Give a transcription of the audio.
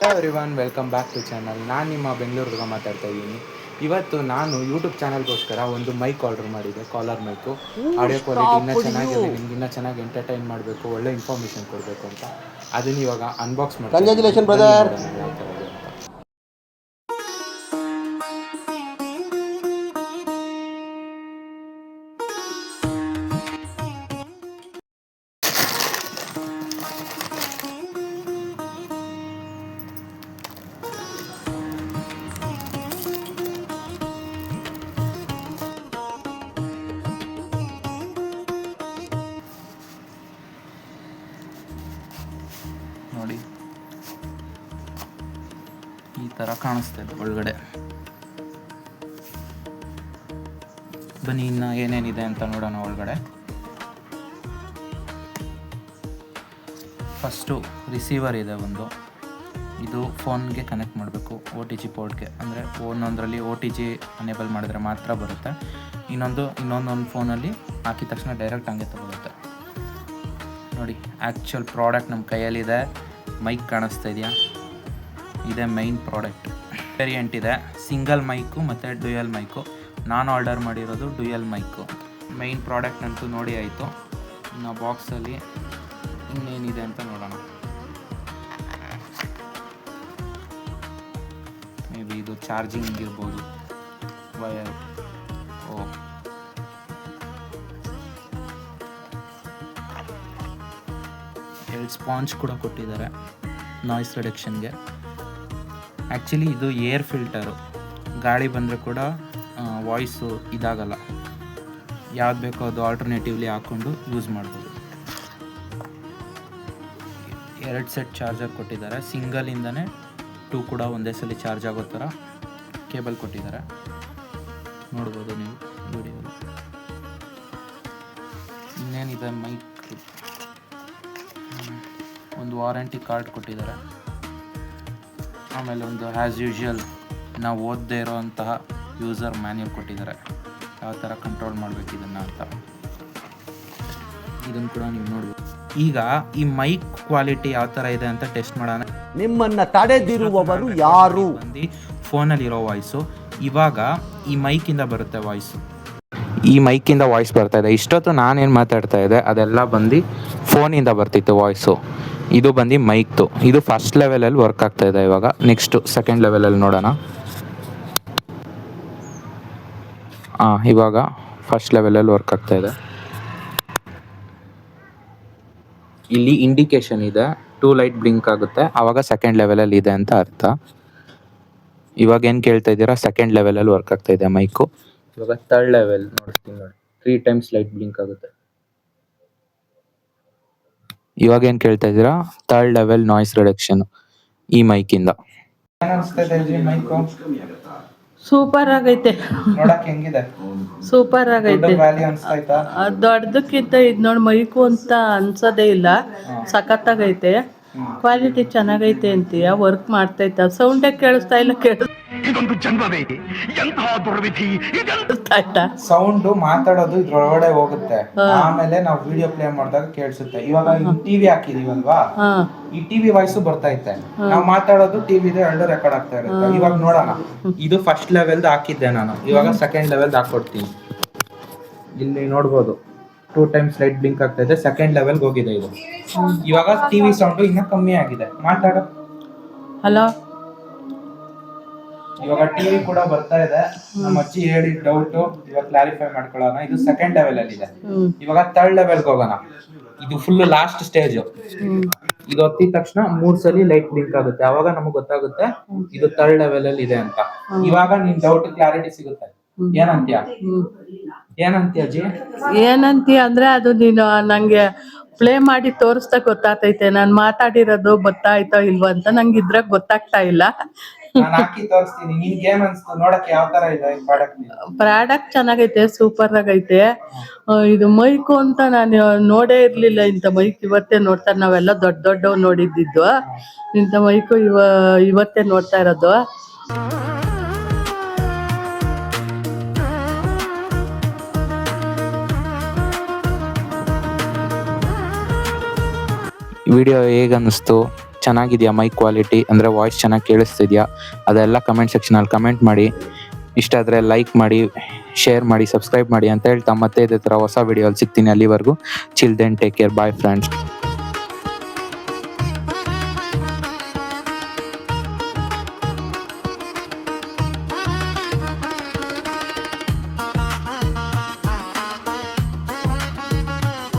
Hello everyone, welcome back to channel. ನಾನು ನಿಮ್ಮ ಬೆಂಗಳೂರಿಗೆ ಮಾತಾಡ್ತಾ ಇದ್ದೀನಿ. ಇವತ್ತು ನಾನು ಯೂಟ್ಯೂಬ್ ಚಾನಲ್ಗೋಸ್ಕರ ಒಂದು ಮೈಕ್ ಆರ್ಡರ್ ಮಾಡಿದ್ದೆ, ಕಾಲರ್ ಮೈಕು. ಆಡಿಯೋ ಕ್ವಾಲಿಟಿ ಇನ್ನೂ ಚೆನ್ನಾಗಿರಲಿ, ನಿಮ್ಗೆ ಇನ್ನೂ ಚೆನ್ನಾಗಿ ಎಂಟರ್ಟೈನ್ ಮಾಡಬೇಕು, ಒಳ್ಳೆ ಇನ್ಫಾರ್ಮೇಷನ್ ಕೊಡಬೇಕು ಅಂತ ಅದನ್ನು ಇವಾಗ ಅನ್ಬಾಕ್ಸ್ ಮಾಡ್ತೀನಿ. Congratulation brother. ಯಾವ ಥರ ಇದೆ ಅಂತ. ನೋಡಿ, ಈ ಥರ ಕಾಣಿಸ್ತಾ ಇದೆ ಒಳಗಡೆ. ಬನ್ನಿ ಇನ್ನು ಏನೇನಿದೆ ಅಂತ ನೋಡೋಣ ಒಳಗಡೆ. ಫಸ್ಟು ರಿಸೀವರ್ ಇದೆ ಒಂದು, ಇದು ಫೋನ್ಗೆ ಕನೆಕ್ಟ್ ಮಾಡಬೇಕು OTG ಪೋರ್ಟ್ಗೆ. ಅಂದರೆ ಒಂದೊಂದರಲ್ಲಿ OTG ಅನೇಬಲ್ ಮಾಡಿದ್ರೆ ಮಾತ್ರ ಬರುತ್ತೆ, ಇನ್ನೊಂದೊಂದು ಫೋನಲ್ಲಿ ಹಾಕಿದ ತಕ್ಷಣ ಡೈರೆಕ್ಟ್ ಹಂಗೆ ತಗೊಳುತ್ತೆ. ನೋಡಿ, ಆ್ಯಕ್ಚುಯಲ್ ಪ್ರಾಡಕ್ಟ್ ನಮ್ಮ ಕೈಯಲ್ಲಿದೆ. ಮೈಕ್ ಕಾಣಿಸ್ತಾ ಇದೆಯಾ? ಇದೇ ಮೈನ್ ಪ್ರಾಡಕ್ಟ್. ವೇರಿಯಂಟ್ ಇದೆ, ಸಿಂಗಲ್ ಮೈಕು ಮತ್ತು ಡ್ಯುಯಲ್ ಮೈಕು. ನಾನು ಆರ್ಡರ್ ಮಾಡಿರೋದು ಡ್ಯುಯಲ್ ಮೈಕು. ಮೈನ್ ಪ್ರಾಡಕ್ಟ್ ಅಂತೂ ನೋಡಿ ಆಯಿತು. ಇನ್ನು ಬಾಕ್ಸಲ್ಲಿ ಇನ್ನೇನಿದೆ ಅಂತ ನೋಡೋಣ. ಮೇ ಬಿ ಇದು ಚಾರ್ಜಿಂಗ್ ಇರ್ಬೋದು, ವಯರ್. ಎರಡು ಸ್ಪಾಂಜ್ ಕೂಡ ಕೊಟ್ಟಿದ್ದಾರೆ ನಾಯ್ಸ್ ರಿಡಕ್ಷನ್ಗೆ. ಆ್ಯಕ್ಚುಲಿ ಇದು ಏರ್ ಫಿಲ್ಟರು, ಗಾಳಿ ಬಂದರೆ ಕೂಡ ವಾಯ್ಸು ಇದಾಗಲ್ಲ. ಯಾವ್ದು ಬೇಕೋ ಅದು ಆಲ್ಟರ್ನೇಟಿವ್ಲಿ ಹಾಕ್ಕೊಂಡು ಯೂಸ್ ಮಾಡ್ಬೋದು. 2 ಸೆಟ್ ಚಾರ್ಜರ್ ಕೊಟ್ಟಿದ್ದಾರೆ. ಸಿಂಗಲಿಂದನೇ 2 ಕೂಡ ಒಂದೇ ಸಲ ಚಾರ್ಜ್ ಆಗೋ ಥರ ಕೇಬಲ್ ಕೊಟ್ಟಿದ್ದಾರೆ, ನೋಡ್ಬೋದು ನೀವು ವಿಡಿಯೋ. ಇನ್ನೇನಿದೆ, ಮೈಕ್, ಒಂದು ವಾರಂಟಿ ಕಾರ್ಡ್ ಕೊಟ್ಟಿದ್ದಾರೆ. ಆಮೇಲೆ ಒಂದು ಆ್ಯಸ್ ಯೂಶ್ವಲ್ ನಾವು ಓದದೇ ಇರೋವಂತಹ ಯೂಸರ್ ಮ್ಯಾನ್ಯಲ್ ಕೊಟ್ಟಿದ್ದಾರೆ, ಯಾವ ಥರ ಕಂಟ್ರೋಲ್ ಮಾಡಬೇಕು ಇದನ್ನು ಅಂತ. ಇದನ್ನು ಕೂಡ ನೀವು ನೋಡ್ಬೋದು. ಈಗ ಈ ಮೈಕ್ ಕ್ವಾಲಿಟಿ ಯಾವ ಥರ ಇದೆ ಅಂತ ಟೆಸ್ಟ್ ಮಾಡೋಣ. ನಿಮ್ಮನ್ನು ತಡೆದಿರುವವರು ಯಾರು? ಬಂದು ಫೋನಲ್ಲಿರೋ ವಾಯ್ಸು ಇವಾಗ ಈ ಮೈಕಿಂದ ಬರುತ್ತೆ ವಾಯ್ಸು. ಈ ಮೈಕಿಂದ ವಾಯ್ಸ್ ಬರ್ತಾ ಇದೆ. ಇಷ್ಟೊತ್ತು ನಾನೇನು ಮಾತಾಡ್ತಾ ಇದ್ದೆ ಅದೆಲ್ಲ ಬಂದು ಫೋನಿಂದ ಬರ್ತಿತ್ತು ವಾಯ್ಸು. ಇದು ಬಂದು ಮೈಕ್ದು. ಇದು ಫಸ್ಟ್ ಲೆವೆಲಲ್ಲಿ ವರ್ಕ್ ಆಗ್ತಾ ಇದೆ. ಇವಾಗ ನೆಕ್ಸ್ಟು ಸೆಕೆಂಡ್ ಲೆವೆಲಲ್ಲಿ ನೋಡೋಣ. ಇವಾಗ ಫಸ್ಟ್ ಲೆವೆಲಲ್ಲಿ ವರ್ಕ್ ಆಗ್ತಾ ಇದೆ. ಇಲ್ಲಿ ಇಂಡಿಕೇಶನ್ ಇದೆ, 2 ಲೈಟ್ ಬ್ಲಿಂಕ್ ಆಗುತ್ತೆ, ಆವಾಗ ಸೆಕೆಂಡ್ ಲೆವೆಲಲ್ಲಿ ಇದೆ ಅಂತ ಅರ್ಥ. ಇವಾಗ ಏನು ಕೇಳ್ತಾ ಇದ್ದೀರಾ? ಸೆಕೆಂಡ್ ಲೆವೆಲಲ್ಲಿ ವರ್ಕ್ ಆಗ್ತಾ ಇದೆ ಮೈಕು. ಇವಾಗ ಥರ್ಡ್ ಲೆವೆಲ್ ನೋಡ್ತೀನಿ ನೋಡಿ, 3 ಟೈಮ್ಸ್ ಲೈಟ್ ಬ್ಲಿಂಕ್ ಆಗುತ್ತೆ. ಇವಾಗ ಏನು ಕೇಳ್ತಾ ಇದ್ದೀರಾ? ಥರ್ಡ್ ಲೆವೆಲ್ ನಾಯ್ಸ್ ರಿಡಕ್ಷನ್ ಈ ಮೈಕಿಂದ. ಸೂಪರ್ ಆಗೈತೆ, ನೋಡಕ್ಕೆ ಹೆಂಗಿದೆ? ಸೂಪರ್ ಆಗೈತೆ. ದೊಡ್ಡದಕ್ಕಿಂತ ಇದು ನೋಡಿ ಮೈಕು ಅಂತ ಅನ್ಸೋದೇ ಇಲ್ಲ, ಸಖತ್ತಾಗೈತೆ. ಕ್ವಾಲಿಟಿ ಚೆನ್ನಾಗೈತೆ ಅಂತೀಯ, ವರ್ಕ್ ಮಾಡ್ತೈತ. ಸೌಂಡೇ ಕೇಳಿಸ್ತಾ ಇಲ್ಲ, ಸೌಂಡ್ ಮಾತಾಡೋದು ಇದ್ರೊಳಗಡೆ ಹೋಗುತ್ತೆ, ಆಮೇಲೆ ನಾವು ವಿಡಿಯೋ ಪ್ಲೇ ಮಾಡಿದಾಗ ಕೇಳಿಸುತ್ತೆ. ಇವಾಗ ಟಿವಿ ಹಾಕಿದೀವಲ್ವಾ, ಈ ಟಿವಿ ವಾಯ್ಸು ಬರ್ತಾ ಇತ್ತೆ, ನಾವು ಮಾತಾಡೋದು ಟಿವಿದು ಎರಡು ರೆಕಾರ್ಡ್ ಆಗ್ತಾ ಇರುತ್ತೆ. ಇವಾಗ ನೋಡೋಣ, ಇದು ಫಸ್ಟ್ ಲೆವೆಲ್ದು ಹಾಕಿದ್ದೆ ನಾನು, ಇವಾಗ ಸೆಕೆಂಡ್ ಲೆವೆಲ್ದು ಹಾಕೊಡ್ತೀನಿ. ಇಲ್ಲಿ ನೋಡ್ಬೋದು 2 ಟೈಮ್ಸ್ ಲೈಟ್ ಬ್ಲಿಂಕ್ ಆಗ್ತಾ ಇದೆ, ಸೆಕೆಂಡ್ ಲೆವೆಲ್ಗೆ ಹೋಗಿದೆ ಇದು. ಇವಾಗ ಟಿವಿ ಸೌಂಡ್ ಇನ್ನ ಕಮ್ಮಿ ಆಗಿದೆ, ಮಾತಾಡೋ. ಹಲೋ, ಇವಾಗ ಟಿವಿ ಕೂಡ ಬರ್ತಾ ಇದೆ. ನಮ್ಮ ಅಜ್ಜಿ ಹೇಳಿದ ಡೌಟ್ ಇವಾಗ ಕ್ಲಾರಿಫೈ ಮಾಡ್ಕೊಳ್ಳೋಣ. ಇದು ಸೆಕೆಂಡ್ ಲೆವೆಲ್ ಅಲ್ಲಿ ಇದೆ, ಇವಾಗ ಥರ್ಡ್ ಲೆವೆಲ್ಗೆ ಹೋಗೋಣ. ಇದು ಫುಲ್ ಲಾಸ್ಟ್ ಸ್ಟೇಜ್. ಇದು ಹೊತ್ತಿದ ತಕ್ಷಣ 3 ಸಲ ಲೈಟ್ ಬ್ಲಿಂಕ್ ಆಗುತ್ತೆ, ಅವಾಗ ನಮಗೆ ಗೊತ್ತಾಗುತ್ತೆ ಇದು ಥರ್ಡ್ ಲೆವೆಲ್ ಅಲ್ಲಿ ಇದೆ ಅಂತ. ಇವಾಗ ನಿನ್ ಡೌಟ್ ಕ್ಲಾರಿಟಿ ಸಿಗುತ್ತೆ. ಏನಂತೀಯ ಅಜ್ಜಿ? ಏನಂತೀಯ ಅಂದ್ರೆ ಅದು ನೀನು ನಂಗೆ ಪ್ಲೇ ಮಾಡಿ ತೋರಿಸ್ತಾ ಗೊತ್ತಾಗ್ತೈತೆ. ನಾನು ಮಾತಾಡಿರೋದು ಗೊತ್ತಾಯ್ತೋ ಇಲ್ವಾ ಅಂತ ನಂಗೆ ಇದ್ರಾಗ ಗೊತ್ತಾಗ್ತಾ ಇಲ್ಲ. ನಾನು ಹಾಕಿ ತೋರಿಸ್ತೀನಿ, ನಿನ್ಗೆ ಏನ್ ಅನ್ಸ್ತು? ನೋಡಕ್ಕೆ ಯಾವ ತರ ಇದೆ ಪ್ರಾಡಕ್ಟ್? ಚೆನ್ನಾಗೈತೆ, ಸೂಪರ್ ಆಗೈತೆ. ಇದು ಮೈಕು ಅಂತ ನಾನು ನೋಡೇ ಇರ್ಲಿಲ್ಲ. ಇಂಥ ಮೈಕ್ ಇವತ್ತೇ ನೋಡ್ತಾರೆ. ನಾವೆಲ್ಲ ದೊಡ್ಡವ್ ನೋಡಿದ್ದು, ಇಂಥ ಮೈಕು ಇವತ್ತೇ ನೋಡ್ತಾ ಇರೋದು. ವಿಡಿಯೋ ಹೇಗೆ ಅನ್ನಿಸ್ತು ಚೆನ್ನಾಗಿದೆಯಾ ಮೈಕ್ ಕ್ವಾಲಿಟಿ, ಅಂದರೆ ವಾಯ್ಸ್ ಚೆನ್ನಾಗಿ ಕೇಳಿಸ್ತಿದ್ಯಾ, ಅದೆಲ್ಲ ಕಮೆಂಟ್ ಸೆಕ್ಷನಲ್ಲಿ ಕಮೆಂಟ್ ಮಾಡಿ. ಇಷ್ಟ ಆದರೆ ಲೈಕ್ ಮಾಡಿ, ಶೇರ್ ಮಾಡಿ, ಸಬ್ಸ್ಕ್ರೈಬ್ ಮಾಡಿ ಅಂತ ಹೇಳ್ತಾ ಮತ್ತೆ ಇದೇ ಥರ ಹೊಸ ವಿಡಿಯೋಲ್ಲಿ ಸಿಗ್ತೀನಿ. ಅಲ್ಲಿವರೆಗೂ chill then take care, bye friends.